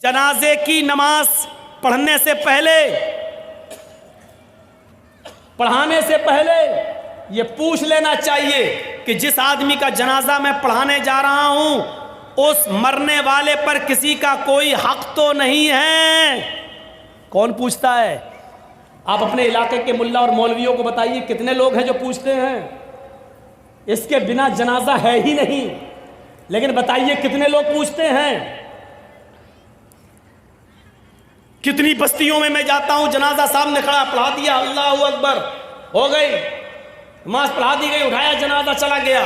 جنازے کی نماز پڑھنے سے پہلے، پڑھانے سے پہلے یہ پوچھ لینا چاہیے کہ جس آدمی کا جنازہ میں پڑھانے جا رہا ہوں اس مرنے والے پر کسی کا کوئی حق تو نہیں ہے؟ کون پوچھتا ہے؟ آپ اپنے علاقے کے ملا اور مولویوں کو بتائیے کتنے لوگ ہیں جو پوچھتے ہیں؟ اس کے بنا جنازہ ہے ہی نہیں، لیکن بتائیے کتنے لوگ پوچھتے ہیں؟ کتنی بستیوں میں جاتا ہوں، جنازہ سامنے کھڑا، پڑھا دیا، اللہ اکبر، ہو گئی نماز، پڑھا دی گئی، اٹھایا جنازہ، چلا گیا۔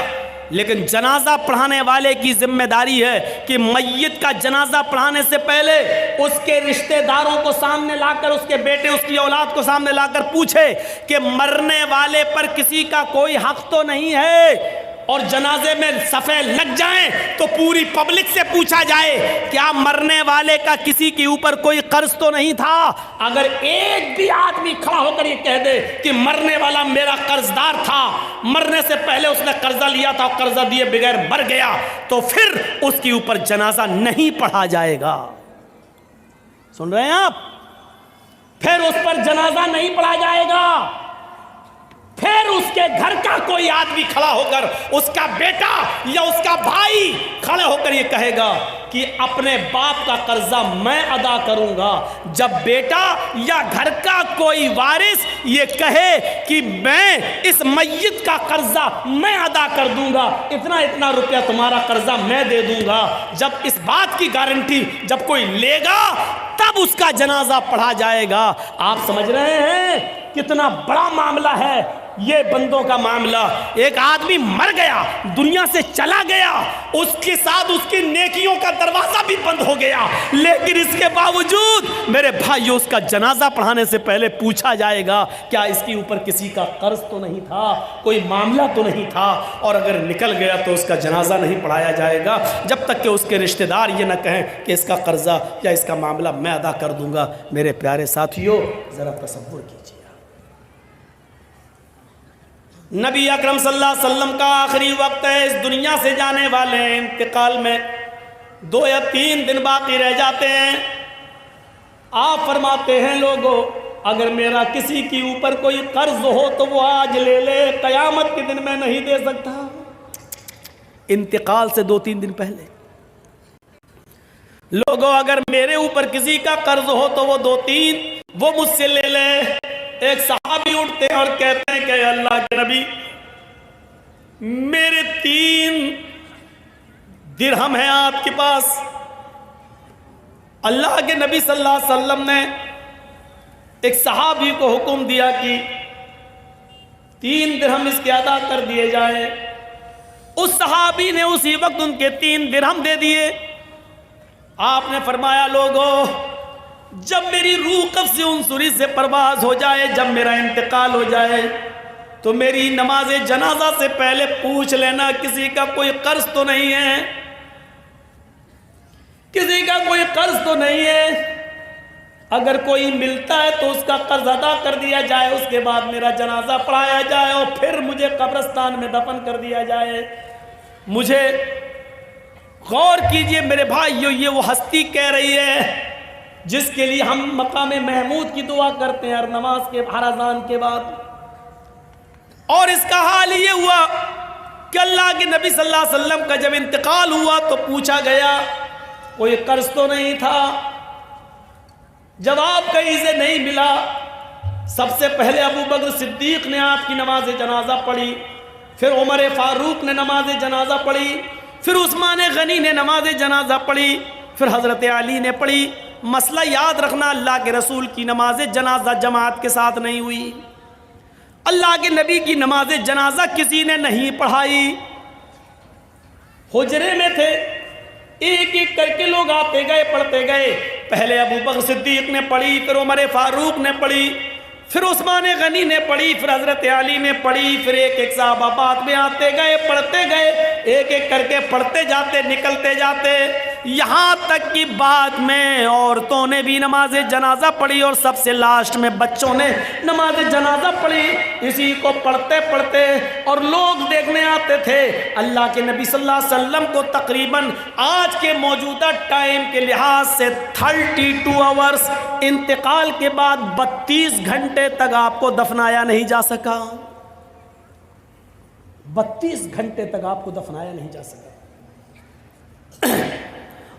لیکن جنازہ پڑھانے والے کی ذمہ داری ہے کہ میت کا جنازہ پڑھانے سے پہلے اس کے رشتہ داروں کو سامنے لا کر، اس کے بیٹے، اس کی اولاد کو سامنے لا کر پوچھے کہ مرنے والے پر کسی کا کوئی حق تو نہیں ہے، اور جنازے میں صفیں لگ جائیں تو پوری پبلک سے پوچھا جائے کیا مرنے والے کا کسی کے اوپر کوئی قرض تو نہیں تھا؟ اگر ایک بھی آدمی کھڑا ہو کر یہ کہہ دے کہ مرنے والا میرا قرض دار تھا، مرنے سے پہلے اس نے قرضہ لیا تھا، قرضہ دیے بغیر مر گیا، تو پھر اس کے اوپر جنازہ نہیں پڑھا جائے گا۔ سن رہے ہیں آپ؟ پھر اس پر جنازہ نہیں پڑھا جائے گا۔ پھر اس کے گھر کا کوئی آدمی کھڑا ہو کر، اس کا بیٹا یا اس کا بھائی کھڑے ہو کر یہ کہے گا کہ اپنے باپ کا قرضہ میں ادا کروں گا، جب بیٹا یا گھر کا کوئی وارث یہ کہے کہ میں اس میت کا قرضہ میں ادا کر دوں گا، اتنا روپیہ تمہارا قرضہ میں دے دوں گا، جب اس بات کی گارنٹی جب کوئی لے گا تب اس کا جنازہ پڑھا جائے گا۔ آپ سمجھ رہے ہیں کتنا بڑا معاملہ ہے یہ بندوں کا معاملہ؟ ایک آدمی مر گیا، دنیا سے چلا گیا، اس کے ساتھ اس کی نیکیوں کا دروازہ بھی بند ہو گیا، لیکن اس کے باوجود میرے بھائیو اس کا جنازہ پڑھانے سے پہلے پوچھا جائے گا کیا اس کے اوپر کسی کا قرض تو نہیں تھا، کوئی معاملہ تو نہیں تھا، اور اگر نکل گیا تو اس کا جنازہ نہیں پڑھایا جائے گا جب تک کہ اس کے رشتہ دار یہ نہ کہیں کہ اس کا قرضہ یا اس کا معاملہ میں ادا کر دوں گا۔ میرے پیارے ساتھیو، ذرا تصور کیجیے، نبی اکرم صلی اللہ علیہ وسلم کا آخری وقت ہے، اس دنیا سے جانے والے ہیں، انتقال میں 2 یا 3 دن باقی رہ جاتے ہیں۔ آپ فرماتے ہیں لوگوں اگر میرا کسی کے اوپر کوئی قرض ہو تو وہ آج لے لے، قیامت کے دن میں نہیں دے سکتا۔ انتقال سے 2-3 دن پہلے لوگوں اگر میرے اوپر کسی کا قرض ہو تو وہ 2-3 وہ مجھ سے لے لے۔ ایک صحابی اٹھتے ہیں اور کہتے ہیں کہ اللہ کے نبی میرے 3 درہم ہیں آپ کے پاس۔ اللہ کے نبی صلی اللہ علیہ وسلم نے ایک صحابی کو حکم دیا کہ 3 درہم اس کے ادا کر دیے جائیں۔ اس صحابی نے اسی وقت ان کے 3 درہم دے دیے۔ آپ نے فرمایا لوگوں جب میری روح قبض عنصری سے پرواز ہو جائے، جب میرا انتقال ہو جائے تو میری نماز جنازہ سے پہلے پوچھ لینا کسی کا کوئی قرض تو نہیں ہے، کسی کا کوئی قرض تو نہیں ہے۔ اگر کوئی ملتا ہے تو اس کا قرض ادا کر دیا جائے، اس کے بعد میرا جنازہ پڑھایا جائے اور پھر مجھے قبرستان میں دفن کر دیا جائے۔ مجھے غور کیجئے میرے بھائیو، یہ وہ ہستی کہہ رہی ہے جس کے لیے ہم مقام محمود کی دعا کرتے ہیں ہر نماز کے، ہر اذان کے بعد۔ اور اس کا حال یہ ہوا کہ اللہ کے نبی صلی اللہ علیہ وسلم کا جب انتقال ہوا تو پوچھا گیا کوئی قرض تو نہیں تھا؟ جواب کہیں سے نہیں ملا۔ سب سے پہلے ابو بکر صدیق نے آپ کی نماز جنازہ پڑھی، پھر عمر فاروق نے نماز جنازہ پڑھی، پھر عثمان غنی نے نماز جنازہ پڑھی، پھر حضرت علی نے پڑھی۔ مسئلہ یاد رکھنا، اللہ کے رسول کی نماز جنازہ جماعت کے ساتھ نہیں ہوئی، اللہ کے نبی کی نماز جنازہ کسی نے نہیں پڑھائی۔ حجرے میں تھے، ایک ایک کر کے لوگ آتے گئے، پڑھتے گئے۔ پہلے ابو بکر صدیق نے پڑھی، پھر عمر فاروق نے پڑھی، پھر عثمان غنی نے پڑھی، پھر حضرت علی نے پڑھی، پھر ایک ایک صحابہ بعد میں آتے گئے، پڑھتے گئے، ایک ایک کر کے پڑھتے جاتے، نکلتے جاتے۔ یہاں تک کہ بعد میں عورتوں نے بھی نماز جنازہ پڑھی اور سب سے لاسٹ میں بچوں نے نماز جنازہ پڑھی. اسی کو پڑھتے پڑھتے اور لوگ دیکھنے آتے تھے. اللہ کے نبی صلی اللہ علیہ وسلم کو تقریباً آج کے موجودہ ٹائم کے لحاظ سے 32 آورز انتقال کے بعد 32 گھنٹے تک آپ کو دفنایا نہیں جا سکا. 32 گھنٹے تک آپ کو دفنایا نہیں جا سکا.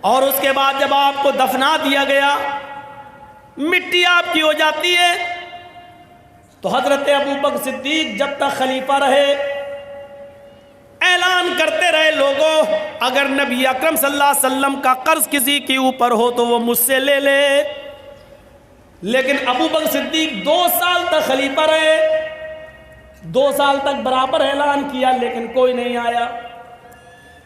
اور اس کے بعد جب آپ کو دفنا دیا گیا, مٹی آپ کی ہو جاتی ہے, تو حضرت ابو بکر صدیق جب تک خلیفہ رہے اعلان کرتے رہے, لوگوں اگر نبی اکرم صلی اللہ علیہ وسلم کا قرض کسی کے اوپر ہو تو وہ مجھ سے لے لے. لیکن ابو بکر صدیق 2 سال تک خلیفہ رہے, 2 سال تک برابر اعلان کیا, لیکن کوئی نہیں آیا.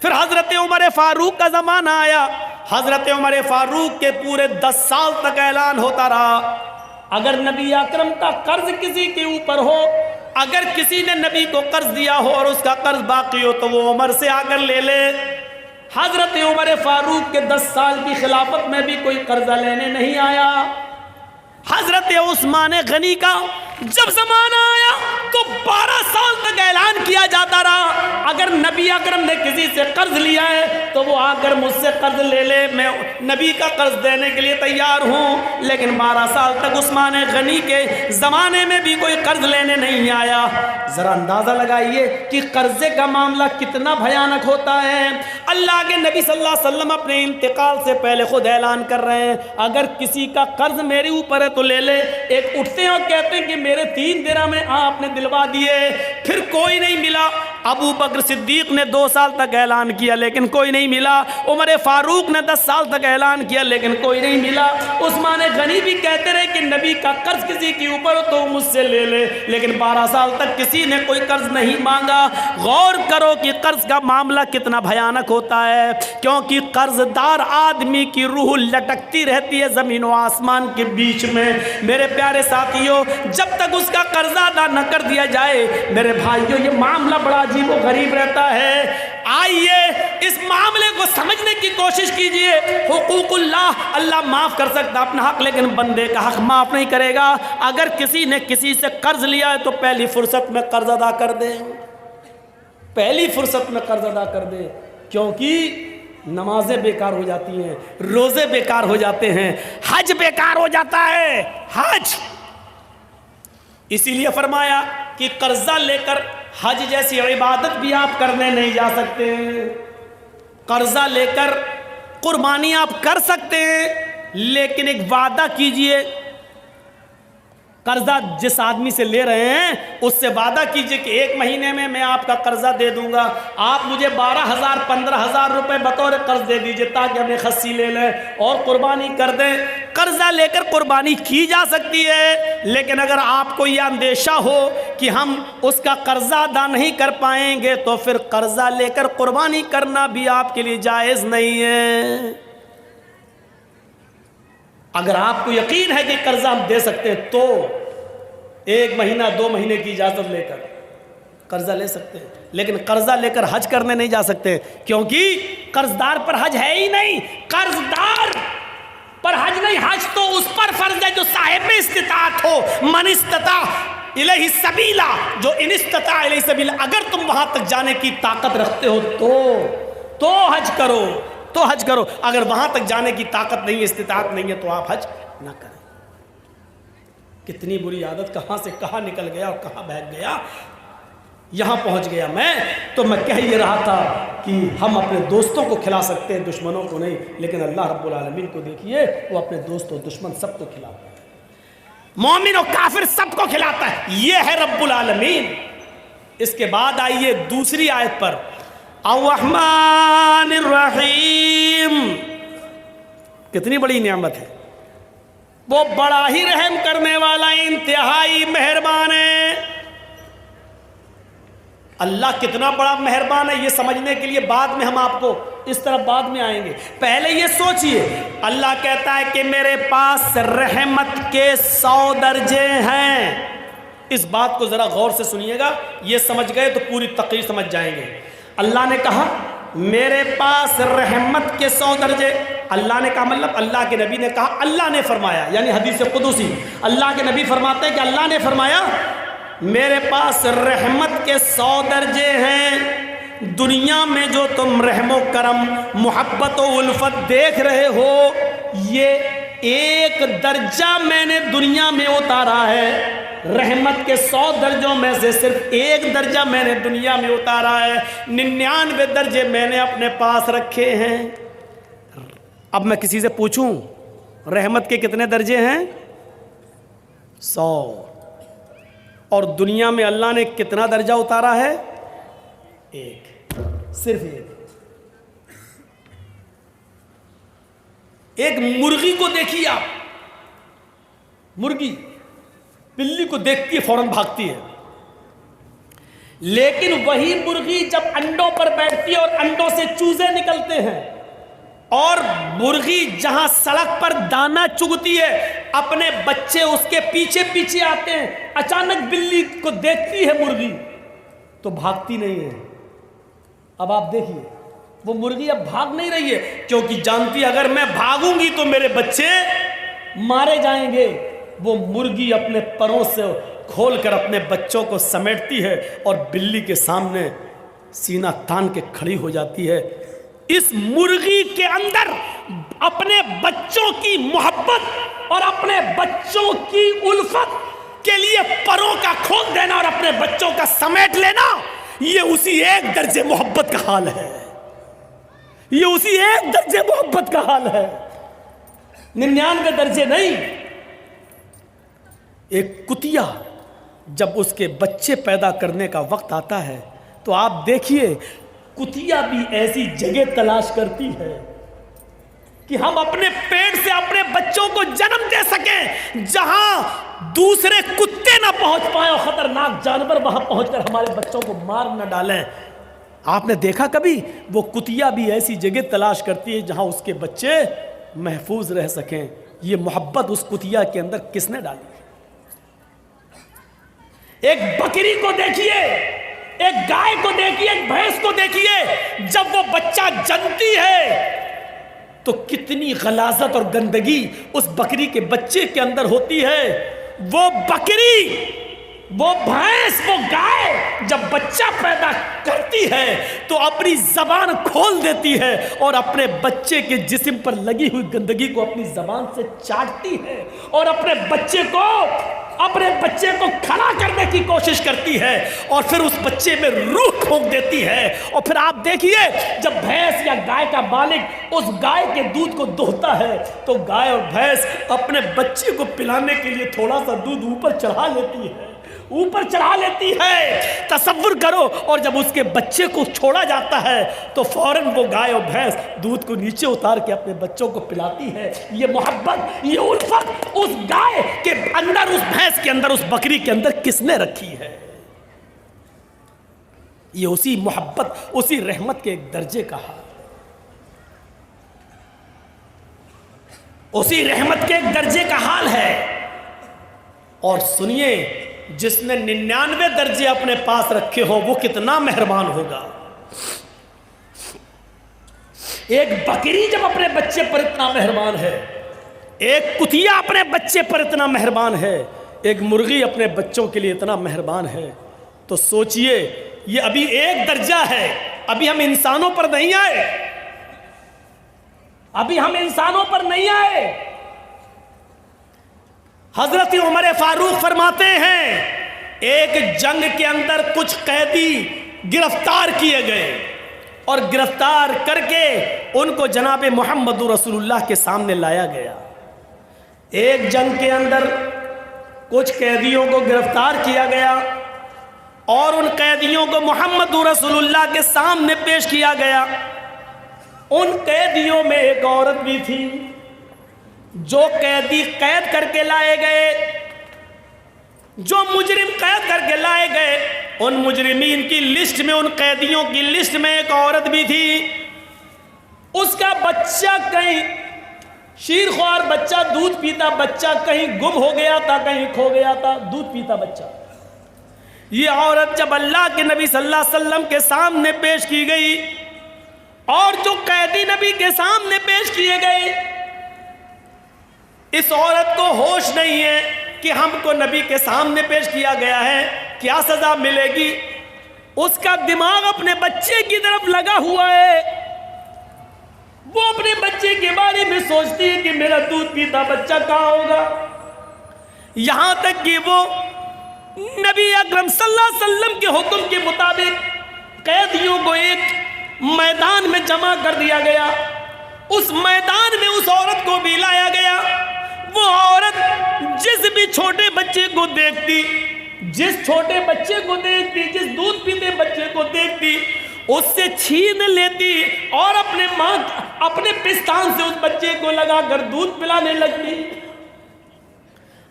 پھر حضرت عمر فاروق کا زمانہ آیا. حضرت عمر فاروق کے پورے 10 سال تک اعلان ہوتا رہا, اگر نبی اکرم کا قرض کسی کے اوپر ہو, اگر کسی نے نبی کو قرض دیا ہو اور اس کا قرض باقی ہو تو وہ عمر سے آ کر لے لے. حضرت عمر فاروق کے 10 سال کی خلافت میں بھی کوئی قرضہ لینے نہیں آیا. حضرت عثمان غنی کا جب زمانہ آیا تو 12 سال تک اعلان کیا جاتا رہا, اگر نبی اکرم نے کسی سے قرض لیا ہے تو وہ آ کر مجھ سے قرض لے لے, میں نبی کا قرض دینے کے لیے تیار ہوں. لیکن 12 سال تک عثمان غنی کے زمانے میں بھی کوئی قرض لینے نہیں آیا. ذرا اندازہ لگائیے کہ قرضے کا معاملہ کتنا بھیانک ہوتا ہے. اللہ کے نبی صلی اللہ علیہ وسلم اپنے انتقال سے پہلے خود اعلان کر رہے ہیں, اگر کسی کا قرض میرے اوپر ہے تو لے لے. ایک اٹھتے ہیں اور کہتے ہیں کہ میرے 3 درہم میں آپ نے دلوا دیے, پھر کوئی نہیں ملا. ابو بکر صدیق نے 2 سال تک اعلان کیا لیکن کوئی نہیں ملا. عمر فاروق نے 10 سال تک اعلان کیا لیکن کوئی نہیں ملا. عثمان غنی بھی کہتے رہے کہ نبی کا قرض کسی کے اوپر ہو تو مجھ سے لے لے, لیکن 12 سال تک کسی نے کوئی قرض نہیں مانگا. غور کرو کہ قرض کا معاملہ کتنا بھیانک ہوتا ہے, کیونکہ قرض دار آدمی کی روح لٹکتی رہتی ہے زمین و آسمان کے بیچ میں. میرے پیارے ساتھیوں, جب تک اس کا قرضہ ادا نہ کر دیا جائے, میرے بھائیوں یہ معاملہ بڑا عجیب و غریب رہتا ہے. آئیے اس معاملے کو سمجھنے کی کوشش کیجئے. حقوق اللہ, اللہ معاف کر سکتا اپنا حق, لیکن بندے کا حق معاف نہیں کرے گا. اگر کسی نے کسی سے قرض لیا ہے تو پہلی فرصت میں قرض ادا کر دے, پہلی فرصت میں قرض ادا کر دے, کیونکہ نمازیں بیکار ہو جاتی ہیں, روزے بیکار ہو جاتے ہیں, حج بیکار ہو جاتا ہے. حج اسی لیے فرمایا کہ قرضہ لے کر حج جیسی عبادت بھی آپ کرنے نہیں جا سکتے. قرضہ لے کر قربانی آپ کر سکتے ہیں, لیکن ایک وعدہ کیجئے, قرضہ جس آدمی سے لے رہے ہیں اس سے وعدہ کیجئے کہ 1 مہینے میں آپ کا قرضہ دے دوں گا, آپ مجھے 12,000 15,000 روپے بطور قرض دے دیجئے تاکہ ہمیں خصی لے لیں اور قربانی کر دیں. قرضہ لے کر قربانی کی جا سکتی ہے, لیکن اگر آپ کو یہ اندیشہ ہو کہ ہم اس کا قرضہ ادا نہیں کر پائیں گے تو پھر قرضہ لے کر قربانی کرنا بھی آپ کے لیے جائز نہیں ہے. اگر آپ کو یقین ہے کہ قرضہ ہم دے سکتے ہیں تو 1 مہینہ 2 مہینے کی اجازت لے کر قرضہ لے سکتے ہیں, لیکن قرضہ لے کر حج کرنے نہیں جا سکتے, کیونکہ قرضدار پر حج ہے ہی نہیں. قرضدار پر حج نہیں, حج تو اس پر فرض ہے جو صاحب استطاعت ہو. من استطاع الیہ سبیلا, جو ان استطاع الیہ سبیلا, اگر تم وہاں تک جانے کی طاقت رکھتے ہو تو حج کرو, تو حج کرو. اگر وہاں تک جانے کی طاقت نہیں ہے, استطاعت نہیں ہے, تو آپ حج نہ کریں. کتنی بری عادت کہاں سے کہاں نکل گیا اور کہاں بہک گیا, یہاں پہنچ گیا میں. تو میں کہہ یہ رہا تھا کہ ہم اپنے دوستوں کو کھلا سکتے ہیں, دشمنوں کو نہیں, لیکن اللہ رب العالمین کو دیکھیے, وہ اپنے دوست و دشمن سب کو کھلاتا ہے, مومن و کافر سب کو کھلاتا ہے. یہ ہے رب العالمین. اس کے بعد آئیے دوسری آیت پر, الرحمن الرحیم. کتنی بڑی نعمت ہے, وہ بڑا ہی رحم کرنے والا, انتہائی مہربان ہے. اللہ کتنا بڑا مہربان ہے یہ سمجھنے کے لیے بعد میں ہم آپ کو اس طرف بعد میں آئیں گے. پہلے یہ سوچئے, اللہ کہتا ہے کہ میرے پاس رحمت کے 100 درجے ہیں. اس بات کو ذرا غور سے سنیے گا, یہ سمجھ گئے تو پوری تقریر سمجھ جائیں گے. اللہ نے کہا میرے پاس رحمت کے 100 درجے. اللہ نے کہا مطلب اللہ کے نبی نے کہا, اللہ نے فرمایا, یعنی حدیث قدسی. اللہ کے نبی فرماتے ہیں کہ اللہ نے فرمایا میرے پاس رحمت کے 100 درجے ہیں. دنیا میں جو تم رحم و کرم, محبت و الفت دیکھ رہے ہو, یہ ایک درجہ میں نے دنیا میں اتارا ہے. رحمت کے 100 درجوں میں سے صرف ایک درجہ میں نے دنیا میں اتارا ہے. 99 درجے میں نے اپنے پاس رکھے ہیں. اب میں کسی سے پوچھوں رحمت کے کتنے درجے ہیں؟ 100. اور دنیا میں اللہ نے کتنا درجہ اتارا ہے؟ ایک, صرف ایک. ایک مرغی کو دیکھیے آپ, مرغی بلی کو دیکھتی ہے فوراً بھاگتی ہے, لیکن وہی مرغی جب انڈوں پر بیٹھتی ہے اور انڈوں سے چوزے نکلتے ہیں, اور مرغی جہاں سڑک پر دانا چگتی ہے اپنے بچے اس کے پیچھے پیچھے آتے ہیں, اچانک بلی کو دیکھتی ہے مرغی تو بھاگتی نہیں ہے. اب آپ دیکھیے وہ مرغی اب بھاگ نہیں رہی ہے, کیونکہ جانتی اگر میں بھاگوں گی تو میرے بچے مارے جائیں گے. وہ مرغی اپنے پروں سے کھول کر اپنے بچوں کو سمیٹتی ہے اور بلی کے سامنے سینہ تان کے کھڑی ہو جاتی ہے. اس مرغی کے اندر اپنے بچوں کی محبت اور اپنے بچوں کی الفت کے لیے پروں کا کھول دینا اور اپنے بچوں کا سمیٹ لینا, یہ اسی ایک درجے محبت کا حال ہے. یہ اسی ایک درجے محبت کا حال ہے, 99 درجے نہیں. ایک کتیا جب اس کے بچے پیدا کرنے کا وقت آتا ہے تو آپ دیکھیے کتیا بھی ایسی جگہ تلاش کرتی ہے کہ ہم اپنے پیٹ سے اپنے بچوں کو جنم دے سکیں جہاں دوسرے کتے نہ پہنچ پائیں اور خطرناک جانور وہاں پہنچ کر ہمارے بچوں کو مار نہ ڈالیں. آپ نے دیکھا کبھی وہ کتیا بھی ایسی جگہ تلاش کرتی ہے جہاں اس کے بچے محفوظ رہ سکیں. یہ محبت اس کتیا کے اندر کس نے ڈالی؟ ایک بکری کو دیکھیے, ایک گائے کو دیکھیے, ایک بھینس کو دیکھیے, جب وہ بچہ جنتی ہے تو کتنی غلاظت اور گندگی اس بکری کے بچے کے اندر ہوتی ہے. وہ بکری, وہ بھینس, وہ گائے جب بچہ پیدا کرتی ہے تو اپنی زبان کھول دیتی ہے اور اپنے بچے کے جسم پر لگی ہوئی گندگی کو اپنی زبان سے چاٹتی ہے اور اپنے بچے کو کھڑا کرنے کی کوشش کرتی ہے اور پھر اس بچے میں روح پھونک دیتی ہے. اور پھر آپ دیکھیے جب بھینس یا گائے کا مالک اس گائے کے دودھ کو دوہتا ہے تو گائے اور بھینس اپنے بچے کو پلانے کے لیے تھوڑا سا دودھ اوپر چڑھا لیتی ہے. تصور کرو, اور جب اس کے بچے کو چھوڑا جاتا ہے تو فوراً وہ گائے اور بھینس دودھ کو نیچے اتار کے اپنے بچوں کو پلاتی ہے. یہ محبت, یہ الفت اس گائے کے اندر, اس بھینس کے اندر, اس بکری کے اندر کس نے رکھی ہے؟ یہ اسی محبت, اسی رحمت کے ایک درجے کا حال, اسی رحمت کے ایک درجے کا حال ہے. اور سنیے, جس نے 99 درجے اپنے پاس رکھے ہو وہ کتنا مہربان ہوگا. ایک بکری جب اپنے بچے پر اتنا مہربان ہے, ایک کتیا اپنے بچے پر اتنا مہربان ہے, ایک مرغی اپنے بچوں کے لیے اتنا مہربان ہے, تو سوچئے یہ ابھی ایک درجہ ہے. ابھی ہم انسانوں پر نہیں آئے, ابھی ہم انسانوں پر نہیں آئے. حضرت عمر فاروق فرماتے ہیں ایک جنگ کے اندر کچھ قیدی گرفتار کیے گئے اور گرفتار کر کے ان کو جناب محمد رسول اللہ کے سامنے لایا گیا. ایک جنگ کے اندر کچھ قیدیوں کو گرفتار کیا گیا اور ان قیدیوں کو محمد رسول اللہ کے سامنے پیش کیا گیا. ان قیدیوں میں ایک عورت بھی تھی. جو قیدی قید کر کے لائے گئے, جو مجرم قید کر کے لائے گئے, ان مجرمین کی لسٹ میں, ان قیدیوں کی لسٹ میں ایک عورت بھی تھی. اس کا بچہ کہیں, شیرخوار بچہ, دودھ پیتا بچہ کہیں گم ہو گیا تھا, کہیں کھو گیا تھا, دودھ پیتا بچہ. یہ عورت جب اللہ کے نبی صلی اللہ علیہ وسلم کے سامنے پیش کی گئی اور جو قیدی نبی کے سامنے پیش کیے گئے، اس عورت کو ہوش نہیں ہے کہ ہم کو نبی کے سامنے پیش کیا گیا ہے، کیا سزا ملے گی۔ اس کا دماغ اپنے بچے کی طرف لگا ہوا ہے، وہ اپنے بچے کے بارے میں سوچتی ہے کہ میرا دودھ پیتا بچہ کہاں ہوگا۔ یہاں تک کہ وہ نبی اکرم صلی اللہ علیہ وسلم کے حکم کے مطابق قیدیوں کو ایک میدان میں جمع کر دیا گیا، اس میدان میں اس عورت کو بھی لایا گیا۔ وہ عورت جس بھی چھوٹے بچے کو دیکھتی، جس چھوٹے بچے کو دیکھتی، جس دودھ پیتے بچے کو دیکھتی، اس سے چھین لیتی اور اپنے پستان سے اس بچے کو لگا کر دودھ پلانے لگتی۔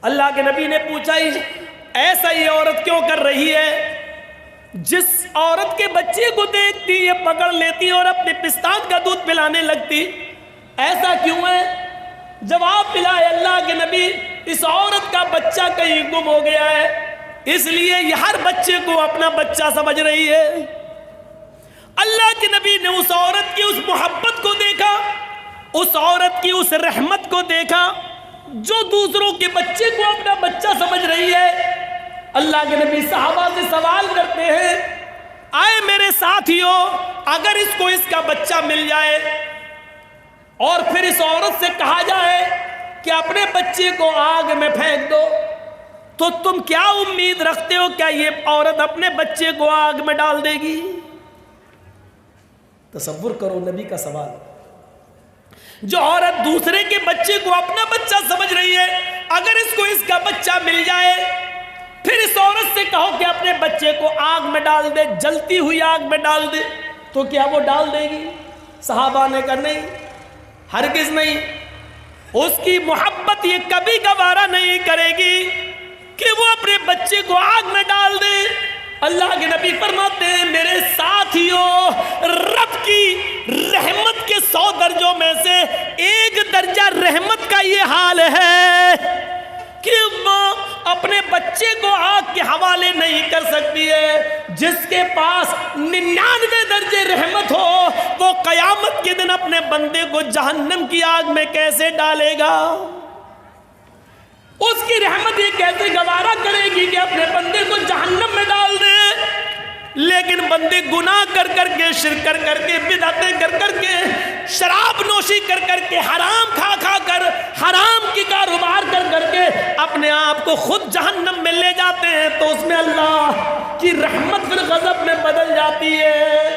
اللہ کے نبی نے پوچھا ایسا یہ عورت کیوں کر رہی ہے؟ جس عورت کے بچے کو دیکھتی یہ پکڑ لیتی اور اپنے پستان کا دودھ پلانے لگتی، ایسا کیوں ہے؟ جواب ملا ہے اللہ کے نبی، اس عورت کا بچہ کہیں گم ہو گیا ہے، اس لیے یہ ہر بچے کو اپنا بچہ سمجھ رہی ہے۔ اللہ کے نبی نے اس عورت کی اس محبت کو دیکھا، اس عورت کی اس رحمت کو دیکھا جو دوسروں کے بچے کو اپنا بچہ سمجھ رہی ہے۔ اللہ کے نبی صحابہ سے سوال کرتے ہیں، آئے میرے ساتھیوں، اگر اس کو اس کا بچہ مل جائے اور پھر اس عورت سے کہا جائے کہ اپنے بچے کو آگ میں پھینک دو، تو تم کیا امید رکھتے ہو کیا یہ عورت اپنے بچے کو آگ میں ڈال دے گی؟ تصور کرو نبی کا سوال۔ جو عورت دوسرے کے بچے کو اپنا بچہ سمجھ رہی ہے، اگر اس کو اس کا بچہ مل جائے پھر اس عورت سے کہو کہ اپنے بچے کو آگ میں ڈال دے، جلتی ہوئی آگ میں ڈال دے، تو کیا وہ ڈال دے گی؟ صحابہ نے کہا نہیں، ہرگز نہیں۔ اس کی محبت یہ کبھی گوارا نہیں کرے گی کہ وہ اپنے بچے کو آگ میں ڈال دے۔ اللہ کے نبی فرماتے ہیں میرے ساتھیوں، رب کی رحمت کے 100 درجوں میں سے ایک درجہ رحمت کا یہ حال ہے کہ وہ اپنے بچے کو آگ کے حوالے نہیں کر سکتی ہے۔ جس کے پاس 99 درجے رحمت ہو، وہ قیامت کے دن اپنے بندے کو جہنم کی آگ میں کیسے ڈالے گا؟ اس کی رحمت یہ کیسے گوارا کرے گی کہ اپنے بندے کو جہنم میں ڈال دے؟ لیکن بندے گناہ کر کر کے، شرک کر کر کے، بدعتیں کر کر کے، شراب نوشی کر کر کے، حرام کھا کھا کر، حرام کی کاروبار کر کر کے اپنے آپ کو خود جہنم میں لے جاتے ہیں، تو اس میں اللہ کی رحمت پھر غضب میں بدل جاتی ہے۔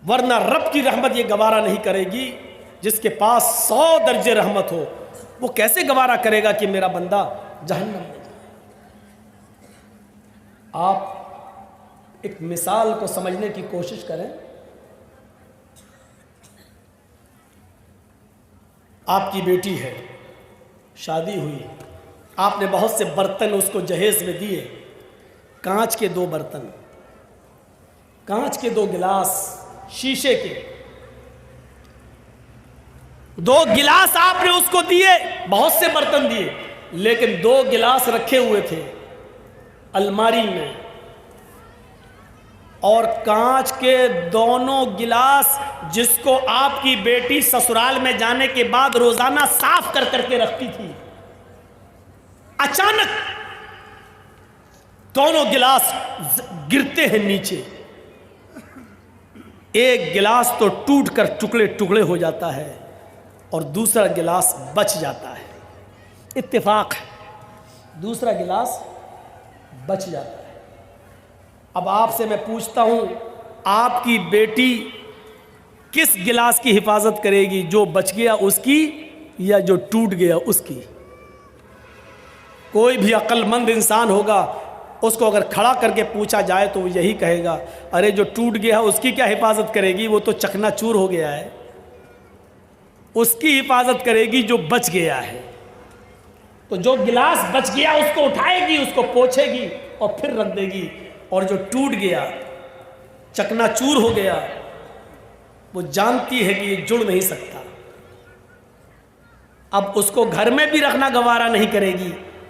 ورنہ رب کی رحمت یہ گوارا نہیں کرے گی۔ جس کے پاس 100 درجے رحمت ہو، وہ کیسے گوارا کرے گا کہ میرا بندہ جہنم میں جائے؟ آپ ایک مثال کو سمجھنے کی کوشش کریں۔ آپ کی بیٹی ہے، شادی ہوئی، آپ نے بہت سے برتن اس کو جہیز میں دیے، کانچ کے 2 برتن، کانچ کے 2 گلاس، شیشے کے 2 گلاس آپ نے اس کو دیے، بہت سے برتن دیے، لیکن 2 گلاس رکھے ہوئے تھے الماری میں، اور کانچ کے دونوں گلاس جس کو آپ کی بیٹی سسرال میں جانے کے بعد روزانہ صاف کر کر کے رکھتی تھی، اچانک دونوں گلاس گرتے ہیں نیچے۔ ایک گلاس تو ٹوٹ کر ٹکڑے ٹکڑے ہو جاتا ہے اور دوسرا گلاس بچ جاتا ہے، اتفاق ہے، دوسرا گلاس بچ جاتا ہے۔ اب آپ سے میں پوچھتا ہوں، آپ کی بیٹی کس گلاس کی حفاظت کرے گی، جو بچ گیا اس کی یا جو ٹوٹ گیا اس کی؟ کوئی بھی عقل مند انسان ہوگا، اس کو اگر کھڑا کر کے پوچھا جائے تو وہ یہی کہے گا، ارے جو ٹوٹ گیا اس کی کیا حفاظت کرے گی، وہ تو چکنا چور ہو گیا ہے، اس کی حفاظت کرے گی جو بچ گیا ہے۔ تو جو گلاس بچ گیا اس کو اٹھائے گی، اس کو پوچھے گی اور پھر رکھ دے گی، اور جو ٹوٹ گیا، چکنا چور ہو گیا، وہ جانتی ہے کہ یہ جڑ نہیں سکتا، اب اس کو گھر میں بھی رکھنا گوارا نہیں کرے گی،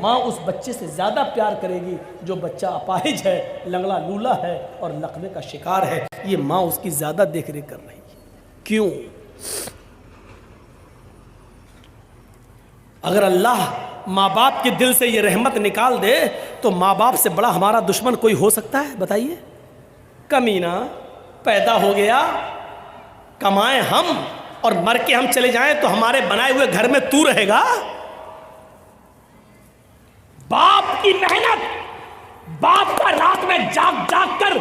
ماں اس بچے سے زیادہ پیار کرے گی جو بچہ اپاہج ہے، لنگڑا لولا ہے اور لقمے کا شکار ہے، یہ ماں اس کی زیادہ دیکھ ریکھ کر رہی ہے۔ کیوں؟ اگر اللہ ماں باپ کے دل سے یہ رحمت نکال دے تو ماں باپ سے بڑا ہمارا دشمن کوئی ہو سکتا ہے؟ بتائیے۔ کمینہ پیدا ہو گیا، کمائیں ہم اور مر کے ہم چلے جائیں تو ہمارے بنائے ہوئے گھر میں تو رہے گا؟ باپ کی محنت، باپ کا رات میں جاگ جاگ کر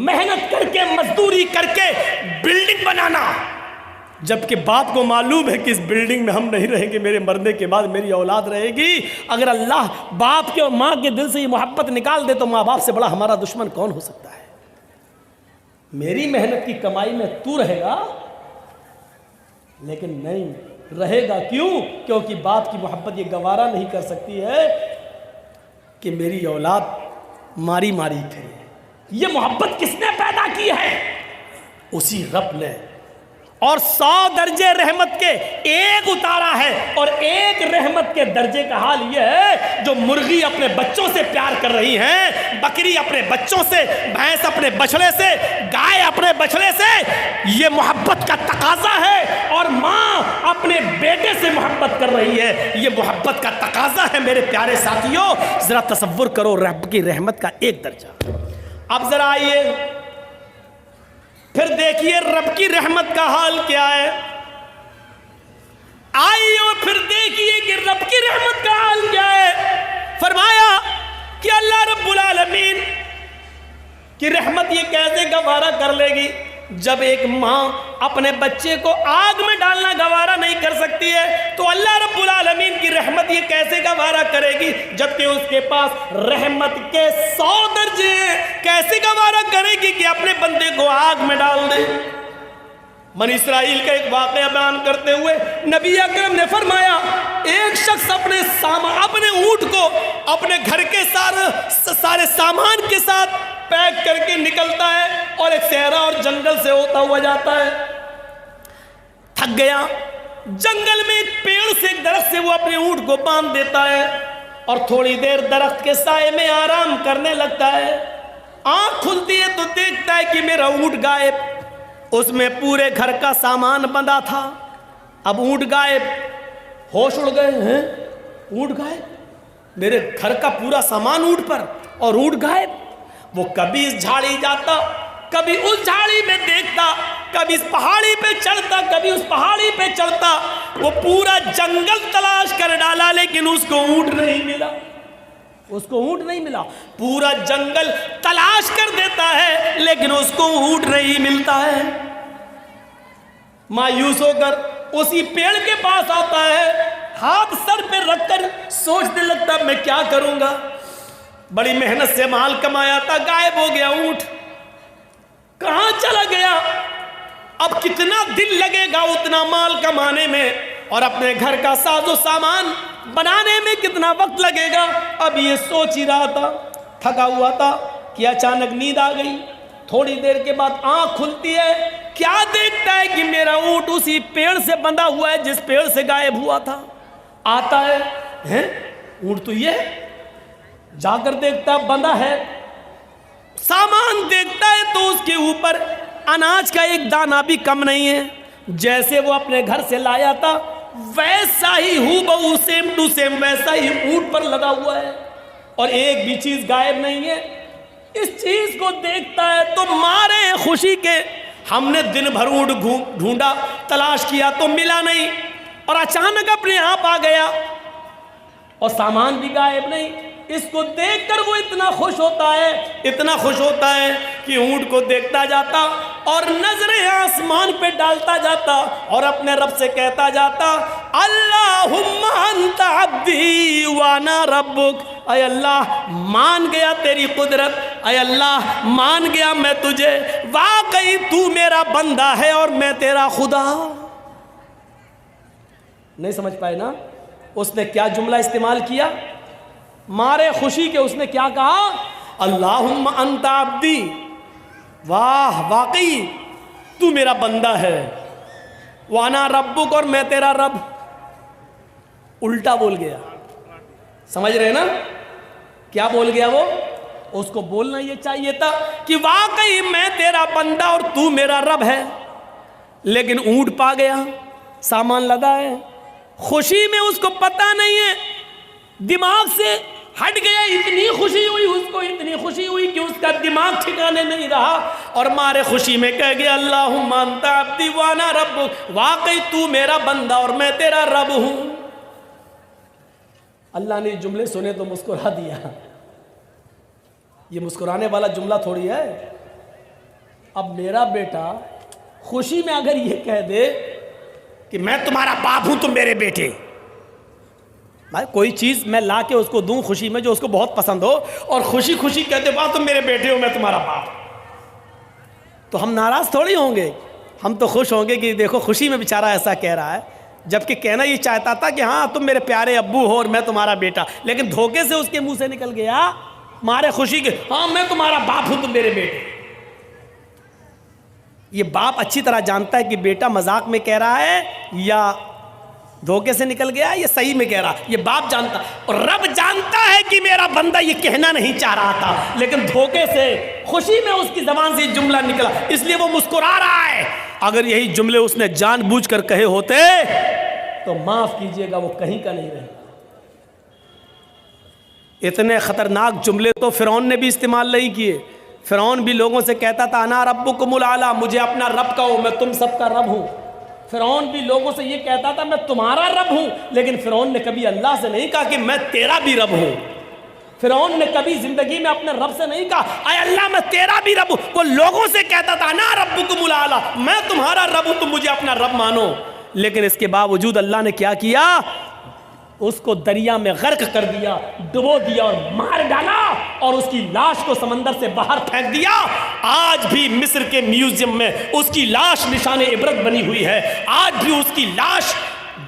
محنت کر کے مزدوری کر کے بلڈنگ بنانا، جبکہ باپ کو معلوم ہے کہ اس بلڈنگ میں ہم نہیں رہیں گے، میرے مرنے کے بعد میری اولاد رہے گی۔ اگر اللہ باپ کے اور ماں کے دل سے یہ محبت نکال دے تو ماں باپ سے بڑا ہمارا دشمن کون ہو سکتا ہے؟ میری محنت کی کمائی میں تو رہے گا، لیکن نہیں رہے گا۔ کیوں؟ کیونکہ باپ کی محبت یہ گوارا نہیں کر سکتی ہے کہ میری اولاد ماری ماری پھرے۔ یہ محبت کس نے پیدا کی ہے؟ اسی رب نے، اور 100 درجے رحمت کے ایک اتارا ہے، اور ایک رحمت کے درجے کا حال یہ ہے جو مرغی اپنے بچوں سے پیار کر رہی ہیں، بکری اپنے بچوں سے، بھینس اپنے بچڑے سے، گائے اپنے بچڑے سے، یہ محبت کا تقاضا ہے۔ اور ماں اپنے بیٹے سے محبت کر رہی ہے، یہ محبت کا تقاضا ہے۔ میرے پیارے ساتھیوں، ذرا تصور کرو رب کی رحمت کا ایک درجہ۔ اب ذرا آئیے پھر دیکھیے رب کی رحمت کا حال کیا ہے۔ آئیے اور پھر دیکھیے کہ رب کی رحمت کا حال کیا ہے۔ فرمایا کہ اللہ رب العالمین کی رحمت یہ کیسے گوارا کر لے گی؟ جب ایک ماں اپنے بچے کو آگ میں ڈالنا گوارا نہیں کر سکتی ہے تو اللہ رب العالمین کی رحمت یہ کیسے گوارا کرے گی؟ جبکہ اس کے پاس رحمت کے 100 درجے ہیں، کیسے گوارا کرے گی کہ اپنے بندے کو آگ میں ڈال دے؟ بنی اسرائیل کا ایک واقعہ بیان کرتے ہوئے نبی اکرم نے فرمایا، ایک شخص اپنے اونٹ کو اپنے گھر کے سارے سامان کے ساتھ پیک کر کے نکلتا ہے اور ایک صحرا اور جنگل سے ہوتا ہوا جاتا ہے۔ تھک گیا، جنگل میں ایک پیڑ سے، ایک درخت سے وہ اپنے اونٹ کو باندھ دیتا ہے اور تھوڑی دیر درخت کے سائے میں آرام کرنے لگتا ہے۔ آنکھ کھلتی ہے تو دیکھتا ہے کہ میرا اونٹ غائب۔ اس میں پورے گھر کا سامان بندھا تھا، اب اونٹ غائب۔ ہوش اڑ گئے ہیں، اونٹ غائب، میرے گھر کا پورا سامان اونٹ پر اور اونٹ غائب۔ وہ کبھی اس جھاڑی جاتا، کبھی اس جھاڑی میں دیکھتا، کبھی اس پہاڑی پہ چڑھتا، کبھی اس پہاڑی پہ چڑھتا۔ وہ پورا جنگل تلاش کر ڈالا لیکن اس کو اونٹ نہیں ملا، اس کو اونٹ نہیں ملا۔ پورا جنگل تلاش کر دیتا ہے لیکن اس کو اونٹ نہیں ملتا ہے۔ مایوس ہو کر اسی پیڑ کے پاس آتا ہے، ہاتھ سر پہ رکھ کر سوچنے لگتا میں کیا کروں گا؟ بڑی محنت سے مال کمایا تھا، غائب ہو گیا اونٹ، کہاں چلا گیا؟ اب کتنا دن لگے گا اتنا مال کمانے میں، اور اپنے گھر کا ساز و سامان بنانے میں کتنا وقت لگے گا؟ اب یہ سوچ ہی رہا تھا، تھکا ہوا تھا کہ اچانک نیند آ گئی۔ تھوڑی دیر کے بعد آنکھ کھلتی ہے، کیا دیکھتا ہے کہ میرا اونٹ اسی پیڑ سے بندھا ہوا ہے جس پیڑ سے غائب ہوا تھا۔ آتا ہے، اونٹ تو یہ ہے، جا کر دیکھتا بندھا ہے، سامان دیکھتا ہے تو اس کے اوپر اناج کا ایک دانہ بھی کم نہیں ہے، جیسے وہ اپنے گھر سے لایا تھا ویسا ہی ہو بہو، سیم ٹو سیم ویسا ہی اونٹ پر لگا ہوا ہے، اور ایک بھی چیز غائب نہیں ہے۔ اس چیز کو دیکھتا ہے تو مارے خوشی کے، ہم نے دن بھر اونٹ ڈھونڈا، تلاش کیا تو ملا نہیں، اور اچانک اپنے آپ آ گیا اور سامان بھی غائب نہیں۔ اس کو دیکھ کر وہ اتنا خوش ہوتا ہے، اتنا خوش ہوتا ہے کہ اونٹ کو دیکھتا جاتا اور نظریں آسمان پہ ڈالتا جاتا اور اپنے رب سے کہتا جاتا، اللہم انت عبدی وانا ربک۔ اے اللہ مان گیا تیری قدرت، اے اللہ مان گیا میں تجھے، واقعی تو میرا بندہ ہے اور میں تیرا خدا۔ نہیں سمجھ پائے نا اس نے کیا جملہ استعمال کیا؟ مارے خوشی کے اس نے کیا کہا؟ اللہم انت عبدی، واہ واقعی تو میرا بندہ ہے، وانا ربک اور میں تیرا رب۔ الٹا بول گیا، سمجھ رہے نا کیا بول گیا وہ؟ اس کو بولنا یہ چاہیے تھا کہ واقعی میں تیرا بندہ اور تو میرا رب ہے، لیکن اونٹ پا گیا، سامان لدا ہے، خوشی میں اس کو پتہ نہیں ہے، دماغ سے ہٹ گیا، اتنی خوشی ہوئی اس کو، اتنی خوشی ہوئی کہ اس کا دماغ ٹھکانے نہیں رہا، اور مارے خوشی میں کہہ گیا اللہم انت عبدی وانا ربک، واقعی تو میرا بندہ اور میں تیرا رب ہوں۔ اللہ نے جملے سنے تو مسکرا دیا۔ یہ مسکرانے والا جملہ تھوڑی ہے۔ اب میرا بیٹا خوشی میں اگر یہ کہہ دے کہ میں تمہارا باپ ہوں تم میرے بیٹے، بھائی کوئی چیز میں لا کے اس کو دوں خوشی میں جو اس کو بہت پسند ہو، اور خوشی خوشی کہتے واہ تم میرے بیٹے ہو میں تمہارا باپ، تو ہم ناراض تھوڑی ہوں گے، ہم تو خوش ہوں گے کہ دیکھو خوشی میں بیچارہ ایسا کہہ رہا ہے، جبکہ کہنا یہ چاہتا تھا کہ ہاں تم میرے پیارے ابو ہو اور میں تمہارا بیٹا، لیکن دھوکے سے اس کے منہ سے نکل گیا مارے خوشی کے ہاں میں تمہارا باپ ہوں تم میرے بیٹے۔ یہ باپ اچھی طرح جانتا ہے کہ بیٹا مذاق میں کہہ رہا ہے یا دھوکے سے نکل گیا، یہ صحیح میں کہہ رہا، یہ باپ جانتا، اور رب جانتا ہے کہ میرا بندہ یہ کہنا نہیں چاہ رہا تھا، لیکن دھوکے سے خوشی میں اس کی زبان سے جملہ نکلا، اس لیے وہ مسکرا رہا ہے۔ اگر یہی جملے اس نے جان بوجھ کر کہے ہوتے تو معاف کیجئے گا وہ کہیں کا نہیں رہے۔ اتنے خطرناک جملے تو فرعون نے بھی استعمال نہیں کیے۔ فرعون بھی لوگوں سے کہتا تھا انا ربکم الاعلی، مجھے اپنا رب کہو میں تم سب کا رب ہوں۔ فرعون بھی لوگوں سے یہ کہتا تھا میں تمہارا رب ہوں، لیکن فرعون نے کبھی اللہ سے نہیں کہا کہ میں تیرا بھی رب ہوں۔ فرعون نے کبھی زندگی میں اپنے رب سے نہیں کہا اے اللہ میں تیرا بھی رب ہوں، وہ لوگوں سے کہتا تھا انا ربکم الاعلی، میں تمہارا رب ہوں تم مجھے اپنا رب مانو۔ لیکن اس کے باوجود اللہ نے کیا کیا؟ اس کو دریا میں غرق کر دیا، ڈبو دیا اور مار ڈالا، اور اس کی لاش کو سمندر سے باہر پھینک دیا۔ آج بھی مصر کے میوزیم میں اس کی لاش نشان عبرت بنی ہوئی ہے، آج بھی اس کی لاش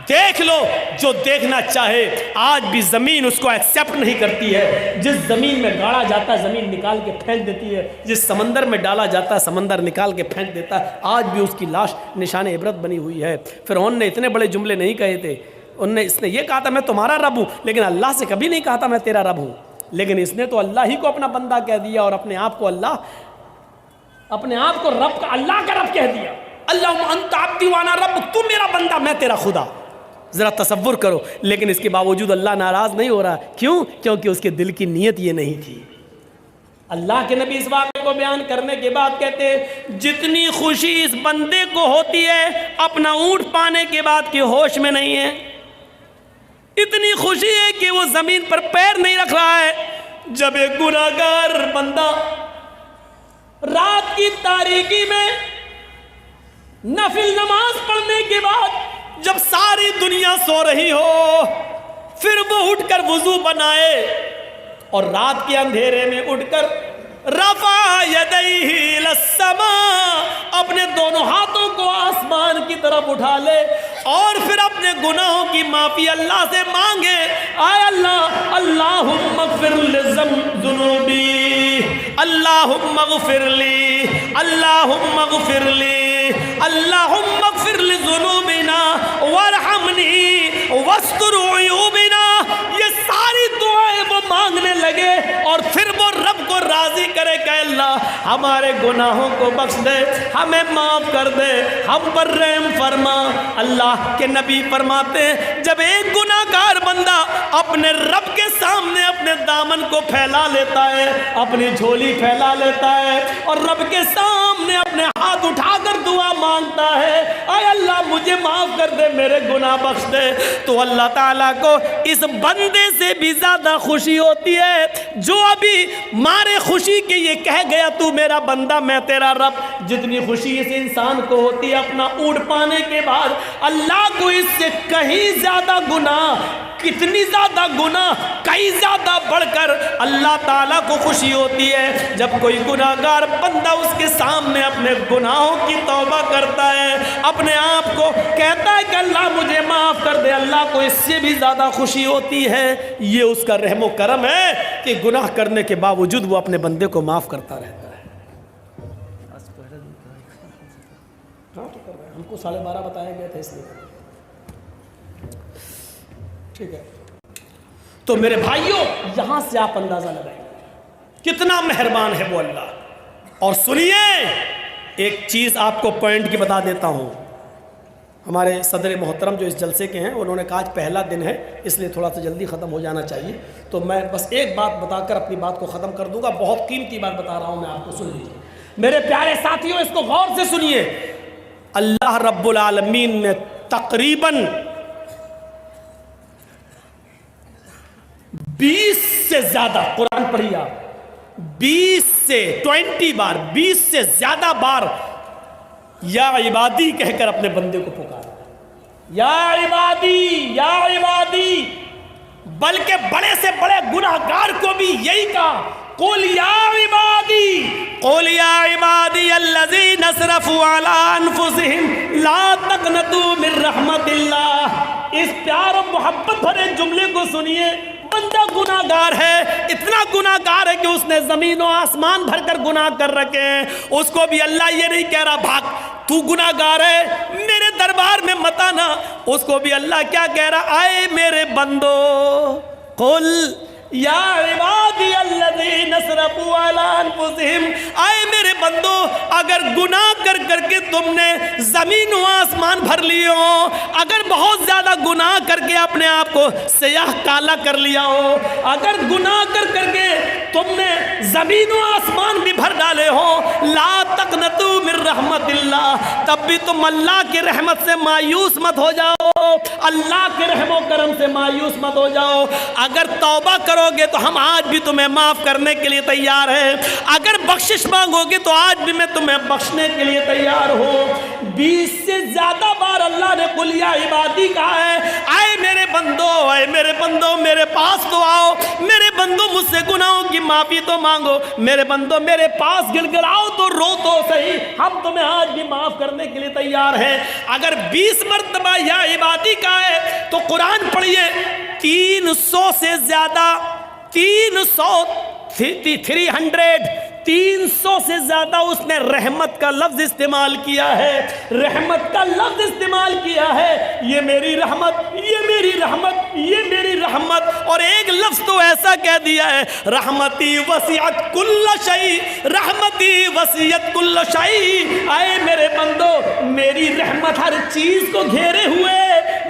دیکھ لو جو دیکھنا چاہے، آج بھی زمین اس کو ایکسیپٹ نہیں کرتی ہے۔ جس زمین میں گاڑا جاتا ہے زمین نکال کے پھینک دیتی ہے، جس سمندر میں ڈالا جاتا ہے سمندر نکال کے پھینک دیتا ہے، آج بھی اس کی لاش نشان عبرت بنی ہوئی ہے۔ فرعون نے اتنے بڑے جملے نہیں کہے تھے، اس نے یہ کہا تھا میں تمہارا رب ہوں، لیکن اللہ سے کبھی نہیں کہا تھا میں تیرا رب ہوں، لیکن اس نے تو اللہ ہی کو اپنا بندہ کہہ دیا اور اپنے آپ کو رب کا اللہ کا رب کہہ دیا۔ اللہم انت عبدی وانا ربک، تو میرا بندہ میں تیرا خدا۔ ذرا تصور کرو، لیکن اس کے باوجود اللہ ناراض نہیں ہو رہا، کیوں؟ کیونکہ اس کے دل کی نیت یہ نہیں تھی۔ اللہ کے نبی اس واقعے کو بیان کرنے کے بعد کہتے ہیں جتنی خوشی اس بندے کو ہوتی ہے اپنا اونٹ پانے کے بعد کہ ہوش میں نہیں ہے، اتنی خوشی ہے کہ وہ زمین پر پیر نہیں رکھ رہا ہے۔ جب ایک گناہگار بندہ رات کی تاریکی میں نفل نماز پڑھنے کے بعد جب ساری دنیا سو رہی ہو، پھر وہ اٹھ کر وضو بنائے اور رات کے اندھیرے میں اٹھ کر رفع یدیہ الی السماء، اپنے دونوں ہاتھوں کو آسمان کی طرف اٹھا لے اور پھر اپنے گناہوں کی معافی اللہ سے مانگے، اے اللہ اللہم اغفر لذنوبی، اللہم اغفر لی، اللہم اغفر لی، اللہم اغفر لذنوبنا وارحمنی واستر عیوبنا۔ یہ ساری دعائیں وہ مانگنے لگے اور پھر وہ رب کو راضی کرے کہ اللہ ہمارے گناہوں کو بخش دے، ہمیں معاف کر دے، ہم پر رحم فرما۔ اللہ کے نبی فرماتے ہیں جب ایک گناہگار بندہ اپنے رب کے سامنے اپنے دامن کو پھیلا لیتا ہے، اپنی جھولی پھیلا لیتا ہے اور رب کے سامنے اپنے ہاتھ اٹھا کر دعا مانگتا ہے اے اللہ مجھے معاف کر دے، میرے گناہ بخش دے، تو اللہ تعالیٰ کو اس بندے سے بھی زیادہ خوشی ہوتی ہے جو ابھی مارے خوشی کے یہ کہہ گیا تو میرا بندہ میں تیرا رب۔ جتنی خوشی اس انسان کو ہوتی ہے اپنا اونٹ پانے کے بعد، اللہ کو اس سے کہیں زیادہ گناہ، کتنی زیادہ گناہ، کئی زیادہ بڑھ کر اللہ تعالیٰ کو خوشی ہوتی ہے جب کوئی گناہگار بندہ اس کے سامنے اپنے گناہوں کی توبہ کرتا ہے، اپنے آپ کو کہتا ہے کہ اللہ مجھے معاف کر دے، اللہ کو اس سے بھی زیادہ خوشی ہوتی ہے۔ یہ اس کا رحم و کرم ہے کہ گناہ کرنے کے باوجود وہ اپنے بندے کو معاف کرتا رہتا ہے۔ ہم کو 12:30 بتایا گیا تھا اس لیے ٹھیک ہے۔ تو میرے بھائیوں یہاں سے آپ اندازہ لگائیں کتنا مہربان ہے وہ اللہ۔ اور سنیے ایک چیز آپ کو پوائنٹ کی بتا دیتا ہوں، ہمارے صدر محترم جو اس جلسے کے ہیں انہوں نے کہا آج پہلا دن ہے اس لیے تھوڑا سا جلدی ختم ہو جانا چاہیے، تو میں بس ایک بات بتا کر اپنی بات کو ختم کر دوں گا، بہت قیمتی بات بتا رہا ہوں میں آپ کو، سن لیجیے میرے پیارے ساتھیوں، اس کو غور سے سنیے۔ اللہ رب العالمین نے تقریباً 20 سے زیادہ، قرآن پڑھیے آپ، 20 سے زیادہ بار یا عبادی کہہ کر اپنے بندے کو پکارا، یا عبادی، بلکہ بڑے سے بڑے گناہگار کو بھی یہی کہا، قل یا عبادی الذین اسرفوا علی انفسہم لا تقنطوا من رحمت اللہ۔ اس پیار و محبت بھرے جملے کو سنیے، بندہ گناہگار ہے، اتنا گناہگار ہے کہ اس نے زمین و آسمان بھر کر گناہ کر رکھے ہیں، اس کو بھی اللہ یہ نہیں کہہ رہا بھاگ تو گناہگار ہے میرے دربار میں مت آنا، اس کو بھی اللہ کیا کہہ رہا، آئے میرے بندو، قل یا عبادی الذین اسرفوا علی انفسہم، آئے میرے بندو اگر گناہ کر کر کے تم نے زمین و آسمان بھر لیے ہو، اگر بہت زیادہ گناہ کر کے اپنے آپ کو سیاہ کالا کر لیا ہو، اگر گناہ کر کر کے تم نے زمین و آسمان بھی بھر ڈالے ہو، لا تقنطوا من رحمت اللہ، تب بھی تم اللہ کی رحمت سے مایوس مت ہو جاؤ، اللہ کے رحم و کرم سے مایوس مت ہو جاؤ، اگر توبہ کرو گے تو ہم آج بھی تمہیں معاف کرنے کے لیے تیار ہیں، اگر بخشش مانگو گے تو آج بھی میں تمہیں بخشنے کے لیے تیار ہوں۔ 20 سے زیادہ بار اللہ نے قل یا عبادی کہا ہے، آئے میرے بندو میرے پاس تو آؤ، میرے بندو مجھ سے گناہوں کی معافی تو مانگو، میرے بندو میرے پاس گڑگڑاؤ تو رو تو صحیح، ہم تمہیں آج بھی معاف کرنے کے لیے تیار ہیں۔ اگر 20 مرتبہ یا عبادی کہا ہے تو قرآن پڑھیے 300 سے زیادہ 300 سے زیادہ اس نے رحمت کا لفظ استعمال کیا ہے، رحمت کا لفظ استعمال کیا ہے، یہ میری رحمت، یہ میری رحمت، یہ میری رحمت، اور ایک لفظ تو ایسا کہہ دیا ہے، رحمتی وسعت کل شیء، رحمتی وسعت کل شیء، آئے میرے بندو میری رحمت ہر چیز کو گھیرے ہوئے،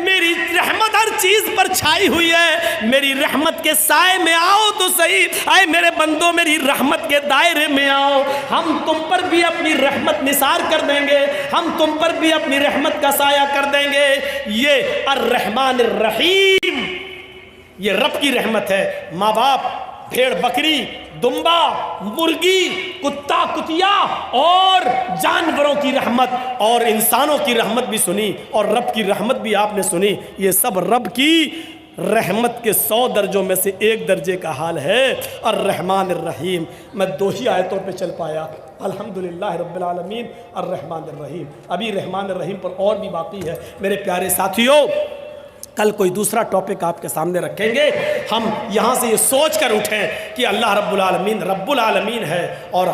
میری رحمت ہر چیز پر چھائی ہوئی ہے، میری رحمت کے سائے میں آؤ تو صحیح، آئے میرے بندو میری رحمت کے دائرے میں آؤ، ہم تم پر بھی اپنی رحمت نثار کر دیں گے، ہم تم پر بھی اپنی رحمت کا سایہ کر دیں گے۔ یہ الرحمن الرحیم، یہ رب کی رحمت ہے۔ ماں باپ، بھیڑ بکری، دمبا، مرغی، کتا کتیا اور جانوروں کی رحمت اور انسانوں کی رحمت بھی سنی، اور رب کی رحمت بھی آپ نے سنی، یہ سب رب کی رحمت کے 100 درجوں میں سے ایک درجے کا حال ہے، الرحمن الرحیم۔ میں 2 ہی آیتوں پہ چل پایا، الحمدللہ رب العالمین الرحمن الرحیم، ابھی رحمان الرحیم پر اور بھی باقی ہے۔ میرے پیارے ساتھیوں، کل کوئی دوسرا ٹاپک آپ کے سامنے رکھیں گے، ہم یہاں سے یہ سوچ کر اٹھیں کہ اللہ رب العالمین ہے اور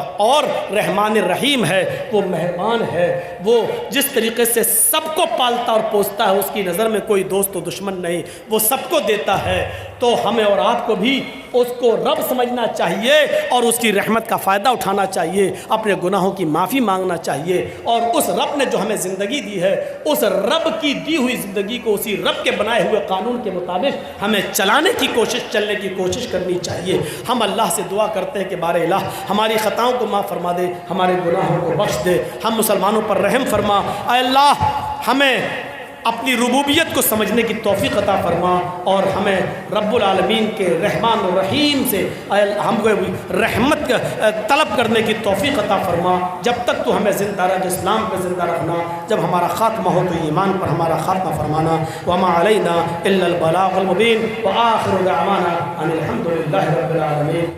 رحمان الرحیم ہے، وہ مہربان ہے، وہ جس طریقے سے سب کو پالتا اور پوستا ہے، اس کی نظر میں کوئی دوست و دشمن نہیں، وہ سب کو دیتا ہے، تو ہمیں اور آپ کو بھی اس کو رب سمجھنا چاہیے اور اس کی رحمت کا فائدہ اٹھانا چاہیے، اپنے گناہوں کی معافی مانگنا چاہیے، اور اس رب نے جو ہمیں زندگی دی ہے، اس رب کی دی ہوئی زندگی کو اسی رب کے بنائے ہوئے قانون کے مطابق ہمیں چلنے کی کوشش کرنی چاہیے۔ ہم اللہ سے دعا کرتے ہیں کہ بار الہ ہماری خطاؤں کو معاف فرما دے، ہمارے گناہوں کو بخش دے، ہم مسلمانوں پر رحم فرما، اے اللہ ہمیں اپنی ربوبیت کو سمجھنے کی توفیق عطا فرما، اور ہمیں رب العالمین کے رحمان الرحیم سے ہم کو رحمت طلب کرنے کی توفیق عطا فرما، جب تک تو ہمیں زندہ رکھ، اسلام پہ زندہ رکھنا، جب ہمارا خاتمہ ہو تو ایمان پر ہمارا خاتمہ فرمانا، وما علینا الا البلاغ المبین، وآخر دعوانا ان الحمد للہ رب العالمین۔